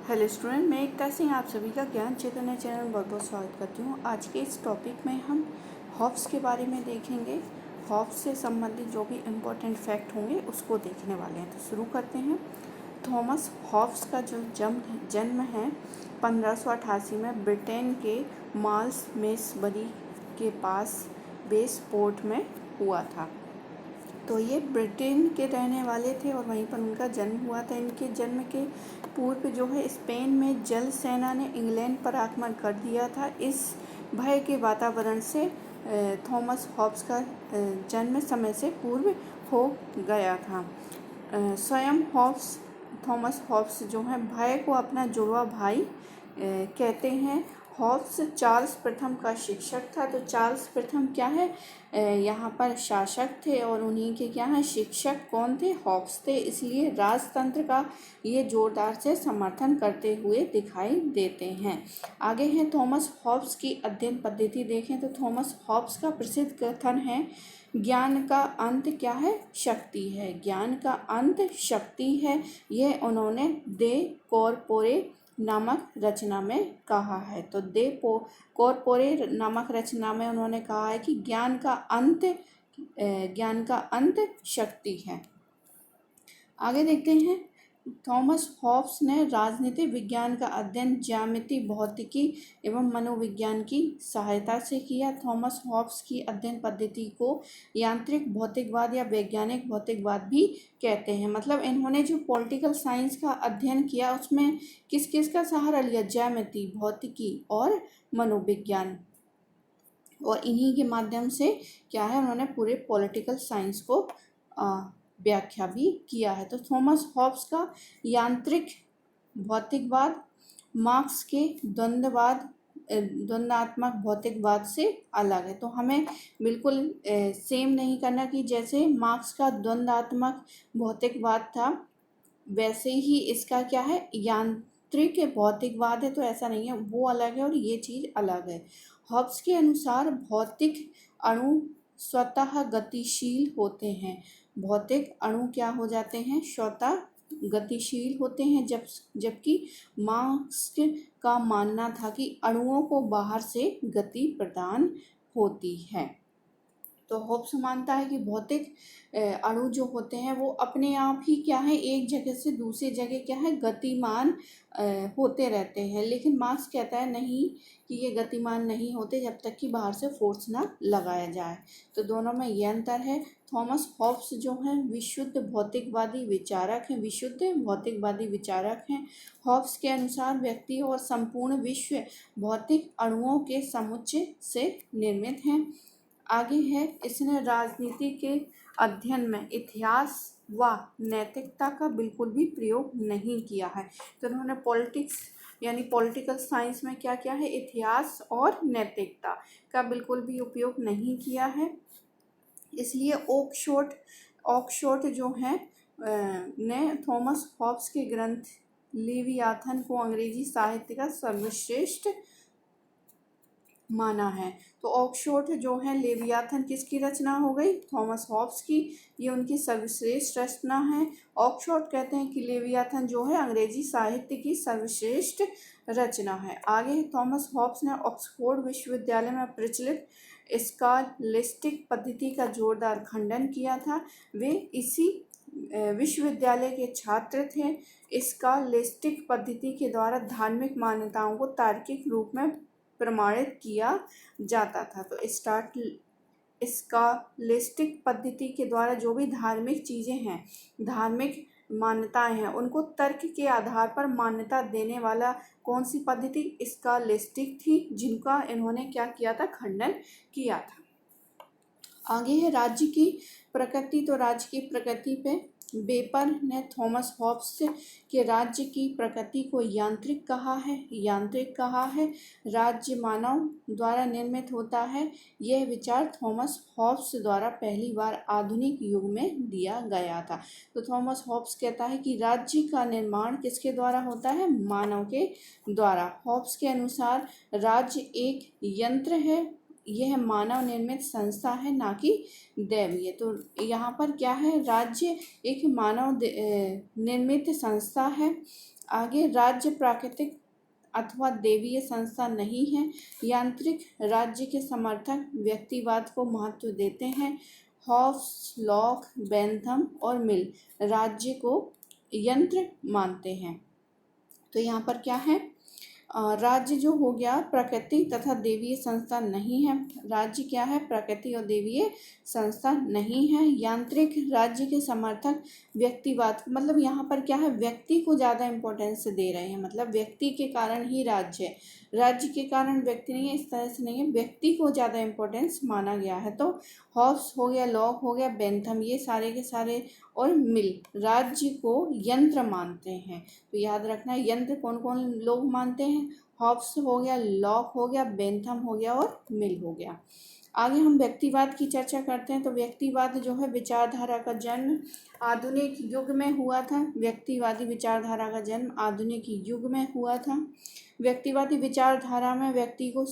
Hello student, मैं एकता सिंह आप सभी का ज्ञान चैतन्य चैनल में बहुत बहुत स्वागत करती हूँ। आज के इस टॉपिक में हम हॉब्स के बारे में देखेंगे। हॉब्स से संबंधित जो भी इम्पोर्टेंट फैक्ट होंगे उसको देखने वाले हैं। तो शुरू करते हैं। थॉमस हॉब्स का जो जन्म है 1588 में ब्रिटेन के माल्मसबरी के पास वेस्टपोर्ट में हुआ था। तो ये ब्रिटेन के रहने वाले थे और वहीं पर उनका जन्म हुआ था। इनके जन्म के पूर्व जो है स्पेन में जल सेना ने इंग्लैंड पर आक्रमण कर दिया था। इस भय के वातावरण से थॉमस हॉब्स का जन्म समय से पूर्व हो गया था। स्वयं थॉमस हॉब्स जो है भय को अपना जुड़वा भाई कहते हैं। हॉब्स चार्ल्स प्रथम का शिक्षक था। तो चार्ल्स प्रथम क्या है, यहाँ पर शासक थे और उन्हीं के क्या है शिक्षक कौन थे, हॉब्स थे। इसलिए राजतंत्र का ये जोरदार से समर्थन करते हुए दिखाई देते हैं। आगे है थॉमस हॉब्स की अध्ययन पद्धति देखें तो थॉमस हॉब्स का प्रसिद्ध कथन है, ज्ञान का अंत क्या है, शक्ति है। ज्ञान का अंत शक्ति है। यह उन्होंने दे कॉर्पोरे नामक रचना में कहा है। तो दे कॉर्पोरे नामक रचना में उन्होंने कहा है कि ज्ञान का अंत शक्ति है। आगे देखते हैं। थॉमस हॉब्स ने राजनीतिक विज्ञान का अध्ययन ज्यामिति, भौतिकी एवं मनोविज्ञान की सहायता से किया। थॉमस हॉब्स की अध्ययन पद्धति को यांत्रिक भौतिकवाद या वैज्ञानिक भौतिकवाद भी कहते हैं। मतलब इन्होंने जो पॉलिटिकल साइंस का अध्ययन किया उसमें किस किस का सहारा लिया, ज्यामिति, भौतिकी और मनोविज्ञान, और इन्हीं के माध्यम से क्या है उन्होंने पूरे पॉलिटिकल साइंस को व्याख्या भी किया है। तो थॉमस हॉब्स का यांत्रिक भौतिकवाद मार्क्स के द्वंद्वात्मक भौतिकवाद से अलग है। तो हमें बिल्कुल सेम नहीं करना कि जैसे मार्क्स का द्वंद्वात्मक भौतिकवाद था वैसे ही इसका क्या है यांत्रिक भौतिकवाद है। तो ऐसा नहीं है, वो अलग है और ये चीज़ अलग है। हॉब्स के अनुसार भौतिक अणु स्वतः गतिशील होते हैं। भौतिक अणु क्या हो जाते हैं, स्वतः गतिशील होते हैं, जबकि मार्क्स का मानना था कि अणुओं को बाहर से गति प्रदान होती है। तो हॉब्स मानता है कि भौतिक अणु जो होते हैं वो अपने आप ही क्या है एक जगह से दूसरी जगह क्या है गतिमान होते रहते हैं, लेकिन मार्क्स कहता है नहीं कि ये गतिमान नहीं होते जब तक कि बाहर से फोर्स ना लगाया जाए। तो दोनों में ये अंतर है। थॉमस हॉब्स जो हैं विशुद्ध भौतिकवादी विचारक हैं। हॉब्स के अनुसार व्यक्ति और संपूर्ण विश्व भौतिक अणुओं के समुच्चय से निर्मित हैं। आगे है, इसने राजनीति के अध्ययन में इतिहास व नैतिकता का बिल्कुल भी प्रयोग नहीं किया है। तो उन्होंने पॉलिटिक्स यानी पॉलिटिकल साइंस में क्या किया है, इतिहास और नैतिकता का बिल्कुल भी उपयोग नहीं किया है। इसलिए ऑक्सफोर्ड जो है ने थॉमस हॉब्स के ग्रंथ लेवियाथन को अंग्रेजी साहित्य का सर्वश्रेष्ठ माना है। तो ऑक्सफोर्ड जो है लेवियाथन किसकी रचना हो गई, थॉमस हॉब्स की, ये उनकी सर्वश्रेष्ठ रचना है। ऑक्सफोर्ड कहते हैं कि लेवियाथन जो है अंग्रेजी साहित्य की सर्वश्रेष्ठ रचना है। आगे थॉमस हॉब्स ने ऑक्सफोर्ड विश्वविद्यालय में प्रचलित स्कॉलास्टिक पद्धति का जोरदार खंडन किया था। वे इसी विश्वविद्यालय के छात्र थे। स्कॉलास्टिक पद्धति के द्वारा धार्मिक मान्यताओं को तार्किक रूप में प्रमाणित किया जाता था। तो स्कॉलास्टिक पद्धति के द्वारा जो भी धार्मिक चीज़ें हैं, धार्मिक मान्यताएं हैं, उनको तर्क के आधार पर मान्यता देने वाला कौन सी पद्धति, स्कॉलास्टिक थी, जिनका इन्होंने क्या किया था, खंडन किया था। आगे है राज्य की प्रकृति। तो राज्य की प्रकृति पे बेपर ने थॉमस हॉब्स के राज्य की प्रकृति को यांत्रिक कहा है। राज्य मानव द्वारा निर्मित होता है। यह विचार थॉमस हॉब्स द्वारा पहली बार आधुनिक युग में दिया गया था। तो थॉमस हॉब्स कहता है कि राज्य का निर्माण किसके द्वारा होता है, मानव के द्वारा। हॉब्स के अनुसार राज्य एक यंत्र है, यह मानव निर्मित संस्था है, ना कि दैवीय। तो यहाँ पर क्या है, राज्य एक मानव निर्मित संस्था है। आगे राज्य प्राकृतिक अथवा देवीय संस्था नहीं है। यांत्रिक राज्य के समर्थक व्यक्तिवाद को महत्व देते हैं। हॉब्स, लॉक, बेंथम और मिल राज्य को यंत्र मानते हैं। तो यहाँ पर क्या है, राज्य जो हो गया प्रकृति तथा देवीय संस्था नहीं है। राज्य क्या है, प्रकृति और देवीय संस्था नहीं है। यांत्रिक राज्य के समर्थक व्यक्तिवाद, मतलब यहाँ पर क्या है, व्यक्ति को ज़्यादा इम्पोर्टेंस दे रहे हैं, मतलब व्यक्ति के कारण ही राज्य है, राज्य के कारण व्यक्ति नहीं है, इस तरह से नहीं है, व्यक्ति को ज़्यादा इम्पोर्टेंस माना गया है। तो हॉब्स हो गया, लॉक हो गया, बेंथम, ये सारे के सारे और मिल राज्य को यंत्र मानते हैं। तो याद रखना है यंत्र कौन कौन लोग मानते हैं, हॉब्स हो गया, लॉक हो गया, बेंथम हो गया और मिल हो गया। आगे हम व्यक्तिवाद की चर्चा करते हैं। तो व्यक्तिवाद जो है विचारधारा का जन्म आधुनिक युग में हुआ था। व्यक्तिवादी विचारधारा का जन्म आधुनिक युग में हुआ था। व्यक्तिवादी विचारधारा में व्यक्ति को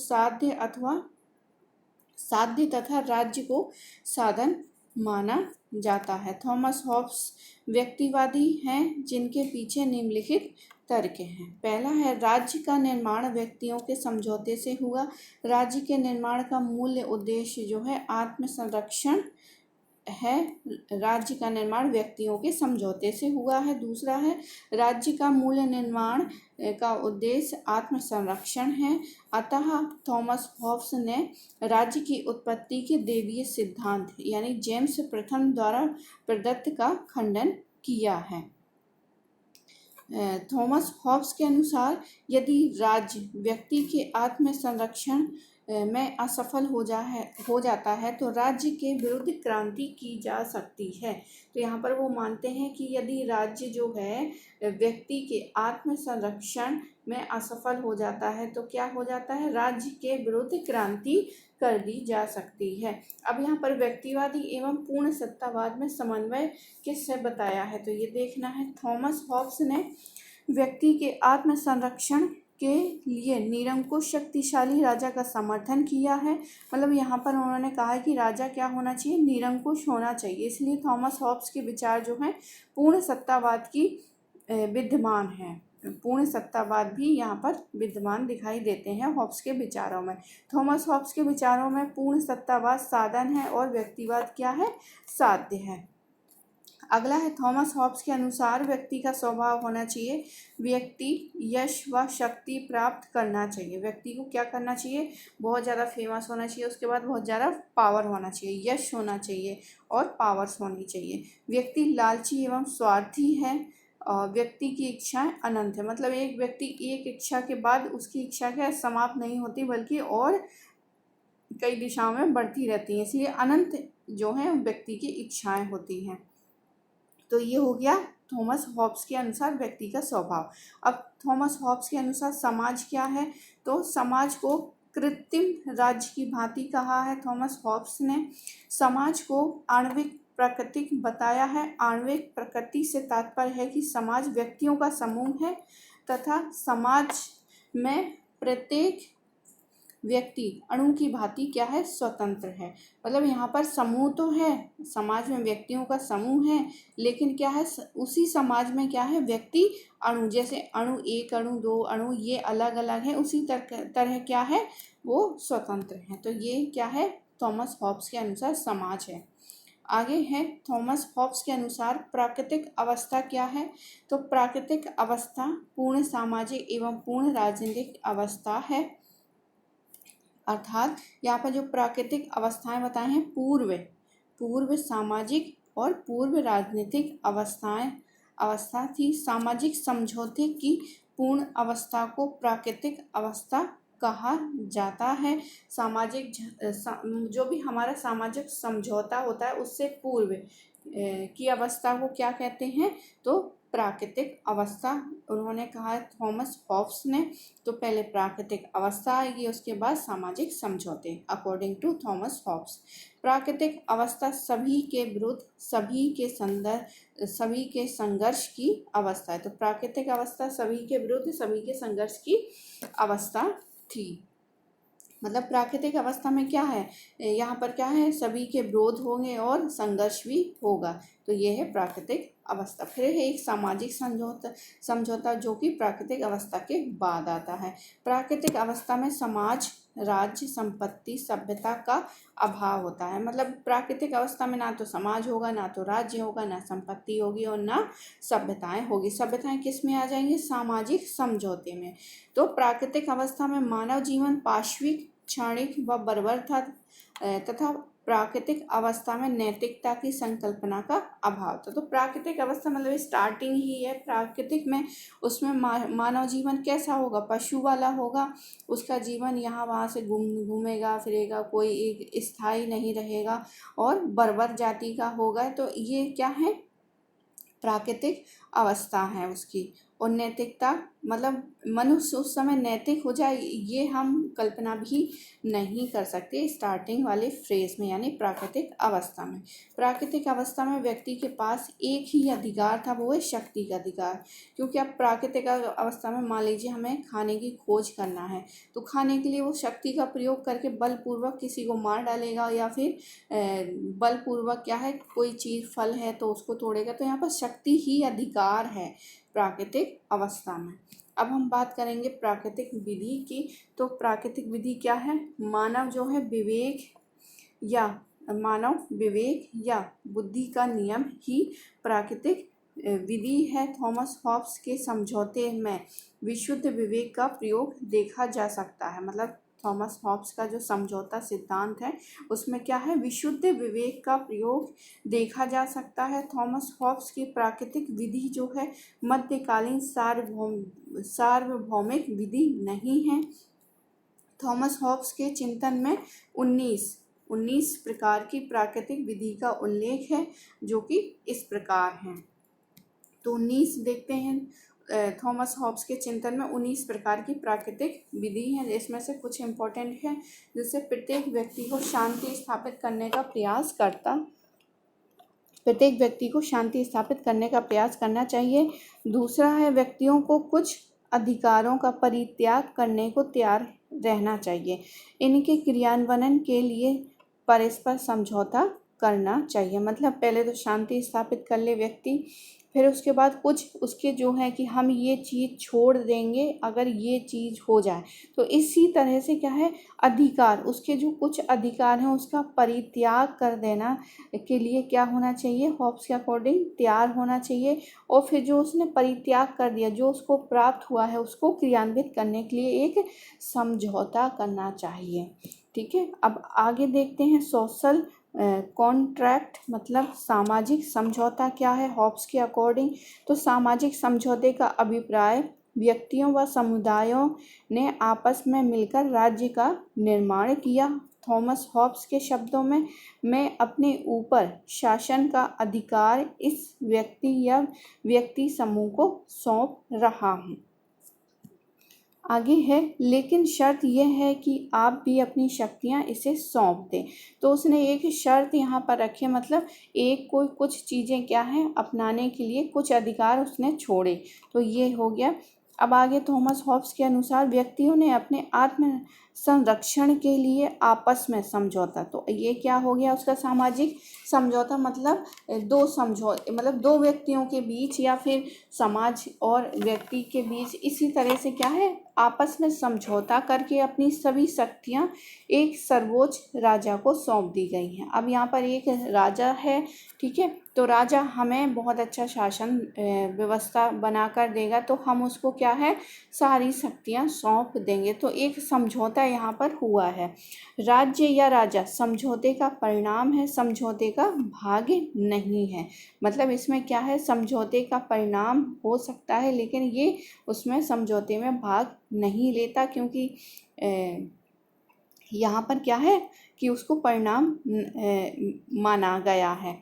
साध्य तथा राज्य को साधन माना जाता है। थॉमस हॉब्स व्यक्तिवादी हैं जिनके पीछे निम्नलिखित तर्क हैं। पहला है, राज्य का निर्माण व्यक्तियों के समझौते से हुआ। राज्य के निर्माण का मूल उद्देश्य जो है आत्मसंरक्षण है। राज्य का निर्माण व्यक्तियों के समझौते से हुआ है। दूसरा है, राज्य का मूल निर्माण का उद्देश्य आत्मसंरक्षण है। अतः थॉमस हॉब्स ने राज्य की उत्पत्ति के देवीय सिद्धांत यानी जेम्स प्रथम द्वारा प्रदत्त का खंडन किया है। थॉमस हॉब्स के अनुसार यदि राज्य व्यक्ति के आत्मसंरक्षण में असफल हो जाता है तो राज्य के विरुद्ध क्रांति की जा सकती है। तो यहाँ पर वो मानते हैं कि यदि राज्य जो है व्यक्ति के आत्मसंरक्षण में असफल हो जाता है तो क्या हो जाता है, राज्य के विरुद्ध क्रांति कर दी जा सकती है। अब यहाँ पर व्यक्तिवादी एवं पूर्ण सत्तावाद में समन्वय किससे बताया है, तो ये देखना है। थॉमस हॉब्स ने व्यक्ति के आत्मसंरक्षण के लिए निरंकुश शक्तिशाली राजा का समर्थन किया है। मतलब यहाँ पर उन्होंने कहा है कि राजा क्या होना चाहिए, निरंकुश होना चाहिए। इसलिए थॉमस हॉब्स के विचार जो हैं पूर्ण सत्तावाद की विद्यमान है। पूर्ण सत्तावाद भी यहाँ पर विद्यमान दिखाई देते हैं हॉब्स के विचारों में। थॉमस हॉब्स के विचारों में पूर्ण सत्तावाद साधन है और व्यक्तिवाद क्या है, साध्य है। अगला है, थॉमस हॉब्स के अनुसार व्यक्ति का स्वभाव होना चाहिए, व्यक्ति यश व शक्ति प्राप्त करना चाहिए। व्यक्ति को क्या करना चाहिए, बहुत ज़्यादा फेमस होना चाहिए, उसके बाद बहुत ज़्यादा पावर होना चाहिए, यश होना चाहिए और पावर्स होनी चाहिए। व्यक्ति लालची एवं स्वार्थी है। व्यक्ति की इच्छाएं अनंत है, मतलब एक व्यक्ति एक इच्छा के बाद उसकी इच्छा क्या समाप्त नहीं होती बल्कि और कई दिशाओं में बढ़ती रहती हैं, इसलिए अनंत जो है व्यक्ति की इच्छाएं होती हैं। तो ये हो गया थॉमस हॉब्स के अनुसार व्यक्ति का स्वभाव। अब थॉमस हॉब्स के अनुसार समाज क्या है, तो समाज को कृत्रिम राज्य की भांति कहा है थॉमस हॉब्स ने। समाज को आणविक प्राकृतिक बताया है। आणविक प्रकृति से तात्पर्य है कि समाज व्यक्तियों का समूह है तथा समाज में प्रत्येक व्यक्ति अणु की भांति क्या है, स्वतंत्र है। मतलब यहाँ पर समूह तो है, समाज में व्यक्तियों का समूह है, लेकिन क्या है उसी समाज में क्या है व्यक्ति अणु, जैसे अणु एक अणु दो अणु ये अलग अलग है, उसी तरह क्या है वो स्वतंत्र है। तो ये क्या है थॉमस हॉब्स के अनुसार समाज है। आगे है, थॉमस हॉब्स के अनुसार प्राकृतिक अवस्था क्या है, तो प्राकृतिक अवस्था पूर्ण सामाजिक एवं पूर्ण राजनीतिक अवस्था है। अर्थात यहाँ पर जो प्राकृतिक अवस्थाएं बताए हैं पूर्व सामाजिक और पूर्व राजनीतिक अवस्था थी। सामाजिक समझौते की पूर्ण अवस्था को प्राकृतिक अवस्था कहा जाता है। सामाजिक जो भी हमारा सामाजिक समझौता होता है उससे पूर्व की अवस्था को क्या कहते हैं, तो प्राकृतिक अवस्था। उन्होंने कहा है थॉमस हॉब्स ने, तो पहले प्राकृतिक अवस्था आएगी उसके बाद सामाजिक समझौते, अकॉर्डिंग टू थॉमस हॉब्स। प्राकृतिक अवस्था सभी के विरुद्ध सभी के संघर्ष की अवस्था है। तो प्राकृतिक अवस्था सभी के विरुद्ध सभी के संघर्ष की अवस्था थी। मतलब प्राकृतिक अवस्था में क्या है, यहाँ पर क्या है सभी के विरोध होंगे और संघर्ष भी होगा। तो ये है प्राकृतिक अवस्था। फिर है एक सामाजिक समझौता जो कि प्राकृतिक अवस्था के बाद आता है। प्राकृतिक अवस्था में समाज, राज्य, संपत्ति, सभ्यता का अभाव होता है। मतलब प्राकृतिक अवस्था में ना तो समाज होगा, ना तो राज्य होगा, ना संपत्ति होगी और ना सभ्यताएं होगी। सभ्यताएं किस में आ जाएंगी? सामाजिक समझौते में। तो प्राकृतिक अवस्था में मानव जीवन पाश्विक, क्षणिक व बर्बर था तथा प्राकृतिक अवस्था में नैतिकता की संकल्पना का अभाव था। तो प्राकृतिक अवस्था मतलब स्टार्टिंग ही है प्राकृतिक में, उसमें मानव जीवन कैसा होगा? पशु वाला होगा। उसका जीवन यहाँ वहाँ से घूमेगा फिरेगा, कोई एक स्थायी नहीं रहेगा और बर्बर जाति का होगा। तो ये क्या है? प्राकृतिक अवस्था है उसकी। और नैतिकता मतलब मनुष्य उस समय नैतिक हो जाए, ये हम कल्पना भी नहीं कर सकते स्टार्टिंग वाले फ्रेज में, यानी प्राकृतिक अवस्था में। प्राकृतिक अवस्था में व्यक्ति के पास एक ही अधिकार था, वो है शक्ति का अधिकार। क्योंकि अब प्राकृतिक अवस्था में मान लीजिए हमें खाने की खोज करना है, तो खाने के लिए वो शक्ति का प्रयोग करके बलपूर्वक किसी को मार डालेगा, या फिर बलपूर्वक क्या है, कोई चीज़ फल है तो उसको तोड़ेगा। तो यहाँ पर शक्ति ही अधिकार है प्राकृतिक अवस्था में। अब हम बात करेंगे प्राकृतिक विधि की। तो प्राकृतिक विधि क्या है? मानव विवेक या बुद्धि का नियम ही प्राकृतिक विधि है। थॉमस हॉब्स के समझौते में विशुद्ध विवेक का प्रयोग देखा जा सकता है। मतलब थॉमस हॉब्स का जो समझौता सिद्धांत है उसमें क्या है? विशुद्ध विवेक का प्रयोग देखा जा सकता है। थॉमस हॉब्स की प्राकृतिक विधि जो है मध्यकालीन सार्वभौमिक विधि नहीं है। थॉमस हॉब्स के चिंतन में 19 प्रकार की प्राकृतिक विधि का उल्लेख है, जो कि इस प्रकार हैं। तो 19 देखते हैं। थॉमस हॉब्स के चिंतन में 19 प्रकार की प्राकृतिक विधि हैं। इसमें से कुछ इम्पोर्टेंट है, जिससे प्रत्येक व्यक्ति को शांति स्थापित करने का प्रयास करना चाहिए। दूसरा है व्यक्तियों को कुछ अधिकारों का परित्याग करने को तैयार रहना चाहिए। इनके क्रियान्वयन के लिए परस्पर समझौता करना चाहिए। मतलब पहले तो शांति स्थापित कर ले व्यक्ति, फिर उसके बाद कुछ उसके जो है कि हम ये चीज़ छोड़ देंगे अगर ये चीज़ हो जाए। तो इसी तरह से क्या है? अधिकार, उसके जो कुछ अधिकार हैं उसका परित्याग कर देना के लिए क्या होना चाहिए? हॉब्स के अकॉर्डिंग तैयार होना चाहिए। और फिर जो उसने परित्याग कर दिया, जो उसको प्राप्त हुआ है, उसको क्रियान्वित करने के लिए एक समझौता करना चाहिए। ठीक है, अब आगे देखते हैं सोशल कॉन्ट्रैक्ट मतलब सामाजिक समझौता क्या है हॉब्स के अकॉर्डिंग। तो सामाजिक समझौते का अभिप्राय व्यक्तियों व समुदायों ने आपस में मिलकर राज्य का निर्माण किया। थॉमस हॉब्स के शब्दों में, मैं अपने ऊपर शासन का अधिकार इस व्यक्ति या व्यक्ति समूह को सौंप रहा हूँ। आगे है, लेकिन शर्त यह है कि आप भी अपनी शक्तियाँ इसे सौंप दें। तो उसने एक शर्त यहाँ पर रखी, मतलब कुछ चीज़ें क्या हैं अपनाने के लिए कुछ अधिकार उसने छोड़े। तो ये हो गया। अब आगे थॉमस हॉब्स के अनुसार व्यक्तियों ने अपने आत्म संरक्षण के लिए आपस में समझौता। तो ये क्या हो गया उसका सामाजिक समझौता। मतलब दो व्यक्तियों के बीच या फिर समाज और व्यक्ति के बीच इसी तरह से क्या है आपस में समझौता करके अपनी सभी शक्तियाँ एक सर्वोच्च राजा को सौंप दी गई हैं। अब यहाँ पर एक राजा है, ठीक है, तो राजा हमें बहुत अच्छा शासन व्यवस्था बना कर देगा, तो हम उसको क्या है सारी शक्तियाँ सौंप देंगे। तो एक समझौता यहाँ पर हुआ है। राज्य या राजा समझौते का परिणाम है, समझौते का भाग नहीं है। मतलब इसमें क्या है समझौते का परिणाम हो सकता है, लेकिन ये उसमें समझौते में भाग नहीं लेता, क्योंकि यहाँ पर क्या है कि उसको परिणाम माना गया है।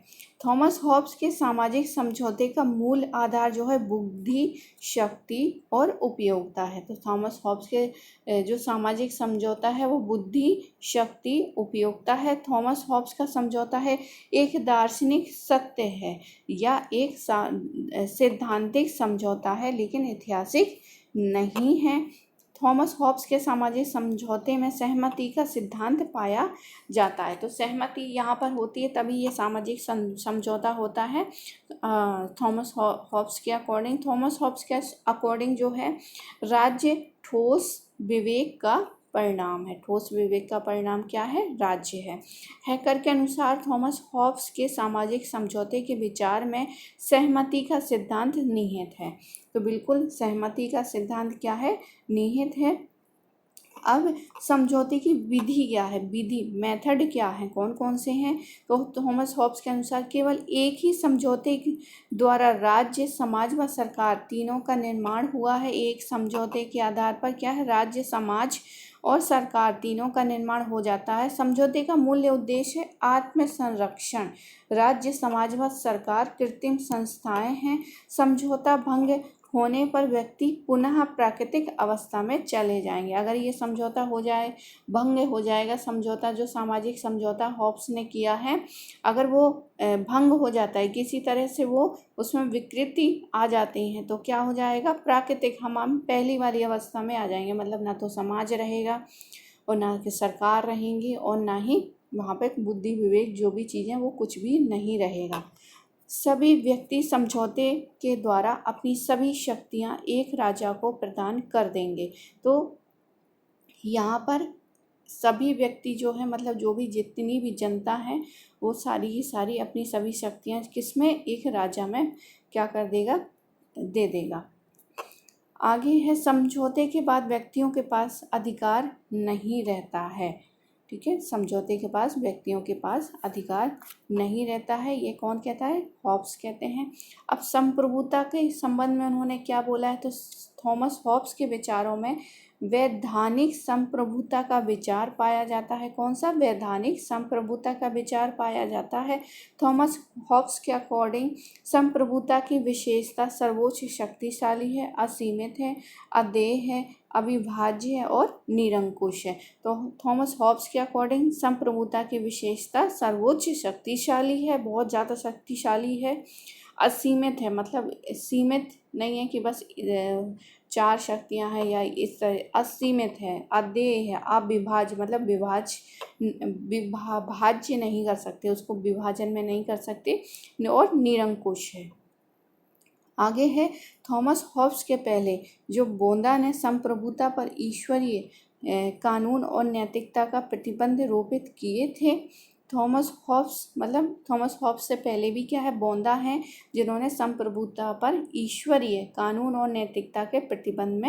थॉमस हॉब्स के सामाजिक समझौते का मूल आधार जो है बुद्धि, शक्ति और उपयोगिता है। तो थॉमस हॉब्स के जो सामाजिक समझौता है वो बुद्धि, शक्ति, उपयोगिता है। थॉमस हॉब्स का समझौता है एक दार्शनिक सत्य है या एक सैद्धांतिक समझौता है, लेकिन ऐतिहासिक नहीं है। थॉमस हॉब्स के सामाजिक समझौते में सहमति का सिद्धांत पाया जाता है। तो सहमति यहाँ पर होती है तभी ये सामाजिक समझौता होता है थॉमस हॉब्स के अकॉर्डिंग। थॉमस हॉब्स के अकॉर्डिंग जो है राज्य ठोस विवेक का परिणाम है। ठोस विवेक का परिणाम क्या है? राज्य है। हैकर के अनुसार थॉमस हॉब्स के सामाजिक समझौते के विचार में सहमति का सिद्धांत निहित है। तो बिल्कुल सहमति का सिद्धांत क्या है? निहित है। अब समझौते की विधि क्या है? विधि मेथड क्या है? कौन कौन से हैं? तो थॉमस हॉब्स के अनुसार केवल एक ही समझौते द्वारा राज्य, समाज व सरकार तीनों का निर्माण हुआ है। एक समझौते के आधार पर क्या है? राज्य, समाज और सरकार तीनों का निर्माण हो जाता है। समझौते का मूल्य उद्देश्य है आत्म संरक्षण। राज्य, समाज व सरकार कृत्रिम संस्थाएं हैं। समझौता भंग होने पर व्यक्ति पुनः प्राकृतिक अवस्था में चले जाएंगे। अगर ये समझौता हो जाए, भंग हो जाएगा समझौता, जो सामाजिक समझौता हॉब्स ने किया है, अगर वो भंग हो जाता है किसी तरह से, वो उसमें विकृति आ जाती हैं, तो क्या हो जाएगा? प्राकृतिक हम पहली वाली अवस्था में आ जाएंगे। मतलब ना तो समाज रहेगा और ना कि सरकार रहेंगी और ना ही वहाँ पे बुद्धि विवेक जो भी चीज़ें वो कुछ भी नहीं रहेगा। सभी व्यक्ति समझौते के द्वारा अपनी सभी शक्तियाँ एक राजा को प्रदान कर देंगे। तो यहाँ पर सभी व्यक्ति जो है, मतलब जो भी जितनी भी जनता है, वो सारी की सारी अपनी सभी शक्तियाँ किसमें? एक राजा में क्या कर देगा? दे देगा। आगे है समझौते के बाद व्यक्तियों के पास अधिकार नहीं रहता है। ठीक है, समझौते के पास व्यक्तियों के पास अधिकार नहीं रहता है। ये कौन कहता है? हॉब्स कहते हैं। अब संप्रभुता के संबंध में उन्होंने क्या बोला है? तो थॉमस हॉब्स के विचारों में वैधानिक संप्रभुता का विचार पाया जाता है। कौन सा? वैधानिक संप्रभुता का विचार पाया जाता है। थॉमस हॉब्स के अकॉर्डिंग संप्रभुता की विशेषता सर्वोच्च, शक्तिशाली है, असीमित है, अदेय है, अविभाज्य है और निरंकुश है। तो थॉमस हॉब्स के अकॉर्डिंग संप्रभुता की विशेषता सर्वोच्च, शक्तिशाली है, बहुत ज़्यादा शक्तिशाली है, असीमित है, मतलब सीमित नहीं है कि बस 4 शक्तियां हैं या इस तरह, असीमित है, अदेय है, अविभाज्य मतलब विभाज्य नहीं कर सकते, उसको विभाजन में नहीं कर सकते, और निरंकुश है। आगे है थॉमस हॉब्स के पहले जो बोंदा ने संप्रभुता पर ईश्वरीय कानून और नैतिकता का प्रतिबंध रोपित किए थे। थॉमस हॉब्स से पहले भी क्या है? बोंदा हैं जिन्होंने संप्रभुता पर ईश्वरीय कानून और नैतिकता के प्रतिबंध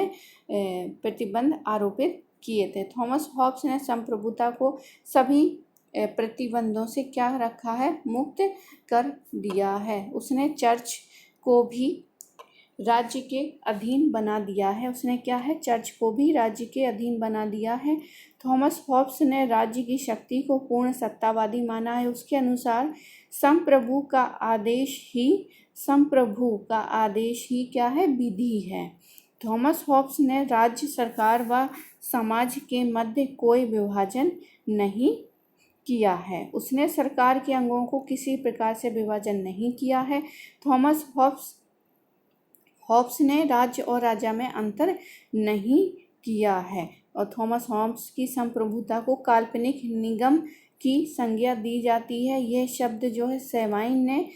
आरोपित किए थे। थॉमस हॉब्स ने संप्रभुता को सभी प्रतिबंधों से क्या रखा है? मुक्त कर दिया है। उसने चर्च को भी राज्य के अधीन बना दिया है। उसने क्या है? चर्च को भी राज्य के अधीन बना दिया है। थॉमस हॉब्स ने राज्य की शक्ति को पूर्ण सत्तावादी माना है। उसके अनुसार संप्रभु का आदेश ही क्या है? विधि है। थॉमस हॉब्स ने राज्य, सरकार व समाज के मध्य कोई विभाजन नहीं किया है। उसने सरकार के अंगों को किसी प्रकार से विभाजन नहीं किया है। थॉमस हॉब्स ने राज्य और राजा में अंतर नहीं किया है। और थॉमस हॉब्स की संप्रभुता को काल्पनिक निगम की संज्ञा दी जाती है। यह शब्द जो है सेवाइन ने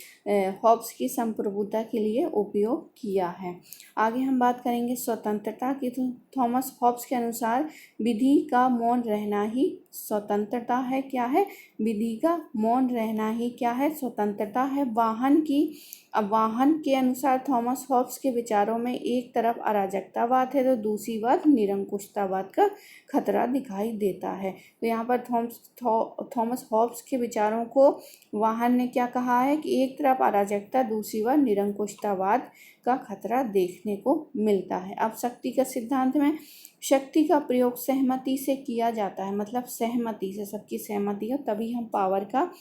हॉब्स की संप्रभुता के लिए उपयोग किया है। आगे हम बात करेंगे स्वतंत्रता की। तो थॉमस हॉब्स के अनुसार विधि का मौन रहना ही स्वतंत्रता है। क्या है? विधि का मौन रहना ही क्या है? स्वतंत्रता है। वाहन के अनुसार थॉमस हॉब्स के विचारों में एक तरफ अराजकतावाद है तो दूसरी बात निरंकुशतावाद का खतरा दिखाई देता है। तो यहाँ पर थॉमस हॉब्स के विचारों को वाहन ने क्या कहा है कि एक तरफ अराजकता, दूसरी बार निरंकुशतावाद का खतरा देखने को मिलता है। अब शक्ति का सिद्धांत में शक्ति का प्रयोग सहमति से किया जाता है। मतलब सहमति से, सबकी सहमति हो तभी हम पावर का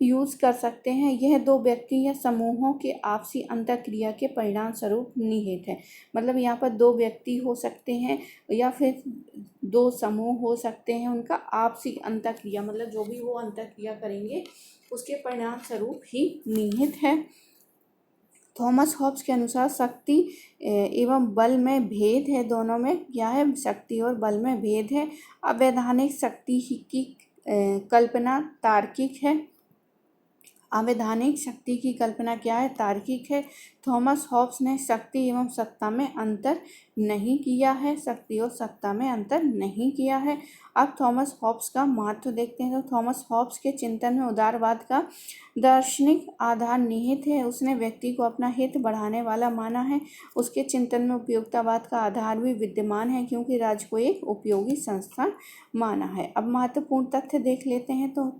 यूज़ कर सकते हैं। यह दो व्यक्ति या समूहों के आपसी अंतःक्रिया के परिणाम स्वरूप निहित है। मतलब यहाँ पर 2 व्यक्ति हो सकते हैं या फिर 2 समूह हो सकते हैं, उनका आपसी अंतःक्रिया मतलब जो भी वो अंतःक्रिया करेंगे उसके परिणाम स्वरूप ही निहित है। थॉमस हॉब्स के अनुसार शक्ति एवं बल में भेद है। दोनों में क्या है, शक्ति और बल में भेद है। अवैधानिक शक्ति की कल्पना तार्किक है। अवैधानिक शक्ति की कल्पना क्या है, तार्किक है। थॉमस हॉब्स ने शक्ति एवं सत्ता में अंतर नहीं किया है। शक्ति और सत्ता में अंतर नहीं किया है। अब थॉमस हॉब्स का महत्व देखते हैं। तो थॉमस हॉब्स के चिंतन में उदारवाद का दार्शनिक आधार निहित है। उसने व्यक्ति को अपना हित बढ़ाने वाला माना है। उसके चिंतन में उपयोगितावाद का आधार भी विद्यमान है, क्योंकि राज्य को एक उपयोगी संस्था माना है। अब महत्वपूर्ण तथ्य देख लेते हैं। तो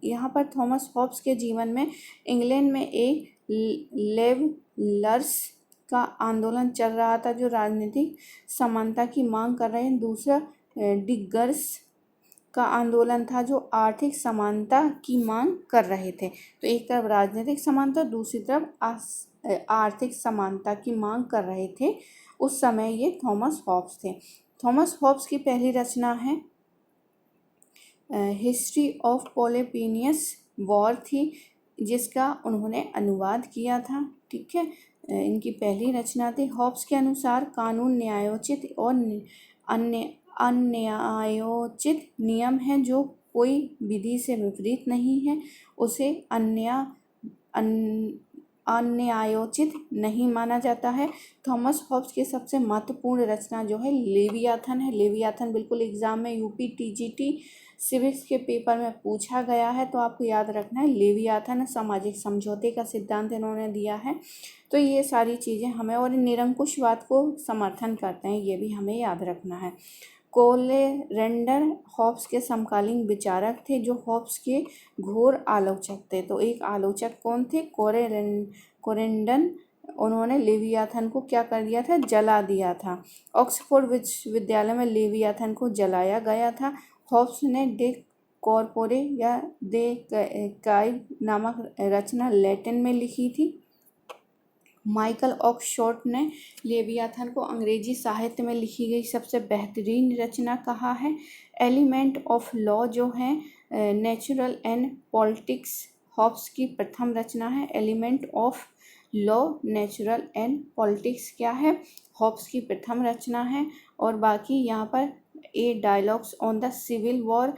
यहाँ पर थॉमस हॉब्स के जीवन में इंग्लैंड में एक लेवलर्स का आंदोलन चल रहा था, जो राजनीतिक समानता की मांग कर रहे हैं। दूसरा डिगर्स का आंदोलन था, जो आर्थिक समानता की मांग कर रहे थे। तो एक तरफ राजनीतिक समानता, दूसरी तरफ आर्थिक समानता की मांग कर रहे थे। उस समय ये थॉमस हॉब्स थे। थॉमस हॉब्स की पहली रचना है हिस्ट्री ऑफ पोलेपिनियस वॉर थी, जिसका उन्होंने अनुवाद किया था। ठीक है, इनकी पहली रचना थी। हॉब्स के अनुसार कानून न्यायोचित और अन्यायोचित नियम है। जो कोई विधि से विपरीत नहीं है, उसे अन्यायोचित नहीं माना जाता है। थॉमस हॉब्स की सबसे महत्वपूर्ण रचना जो है लेवियाथन है। लेवियाथन बिल्कुल एग्जाम में यूपी टीजीटी सिविक्स के पेपर में पूछा गया है, तो आपको याद रखना है लेवियाथन। सामाजिक समझौते का सिद्धांत इन्होंने दिया है। तो ये सारी चीज़ें हमें, और निरंकुशवाद को समर्थन करते हैं, ये भी हमें याद रखना है। कोलेरेंडर हॉब्स के समकालीन विचारक थे, जो हॉब्स के घोर आलोचक थे। तो एक आलोचक कौन थे, कोरेंडन। उन्होंने लेवियाथन को क्या कर दिया था, जला दिया था। ऑक्सफोर्ड विश्वविद्यालय में लेवियाथन को जलाया गया था। हॉब्स ने डे कॉर्पोरे या दे काइव नामक रचना लैटिन में लिखी थी। माइकल ऑक्सफोर्ड ने लेवियाथन को अंग्रेजी साहित्य में लिखी गई सबसे बेहतरीन रचना कहा है। एलिमेंट ऑफ लॉ जो है नेचुरल एंड पॉलिटिक्स हॉब्स की प्रथम रचना है। Element of law natural and politics क्या है, हॉब्स की प्रथम रचना है। और बाकी यहाँ पर dialogues on the civil war,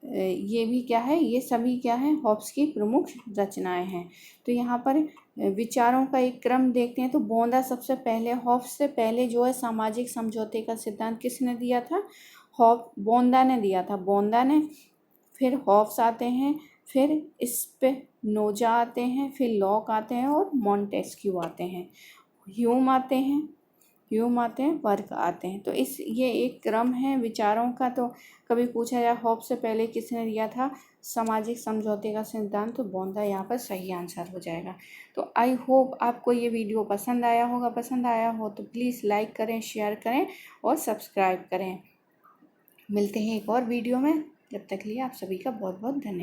ये भी क्या है, ये सभी क्या है, हॉब्स की प्रमुख रचनाएं हैं। तो यहाँ पर विचारों का एक क्रम देखते हैं। तो बोंदा सबसे पहले, हॉब्स से पहले जो है सामाजिक समझौते का सिद्धांत किसने दिया था, बोंदा ने दिया था। बोंदा ने, फिर हॉब्स आते हैं, फिर स्पिनोजा आते हैं, फिर लॉक आते हैं और मॉन्टेस्क्यू आते हैं, ह्यूम आते हैं, वर्क आते हैं। तो ये एक क्रम है विचारों का। तो कभी पूछा जाए हॉब्स से पहले किसने दिया था सामाजिक समझौते का सिद्धांत, तो बोंदा यहाँ पर सही आंसर हो जाएगा। तो आई होप आपको ये वीडियो पसंद आया होगा। पसंद आया हो तो प्लीज़ लाइक करें, शेयर करें और सब्सक्राइब करें। मिलते हैं एक और वीडियो में। जब तक लिए आप सभी का बहुत बहुत धन्यवाद।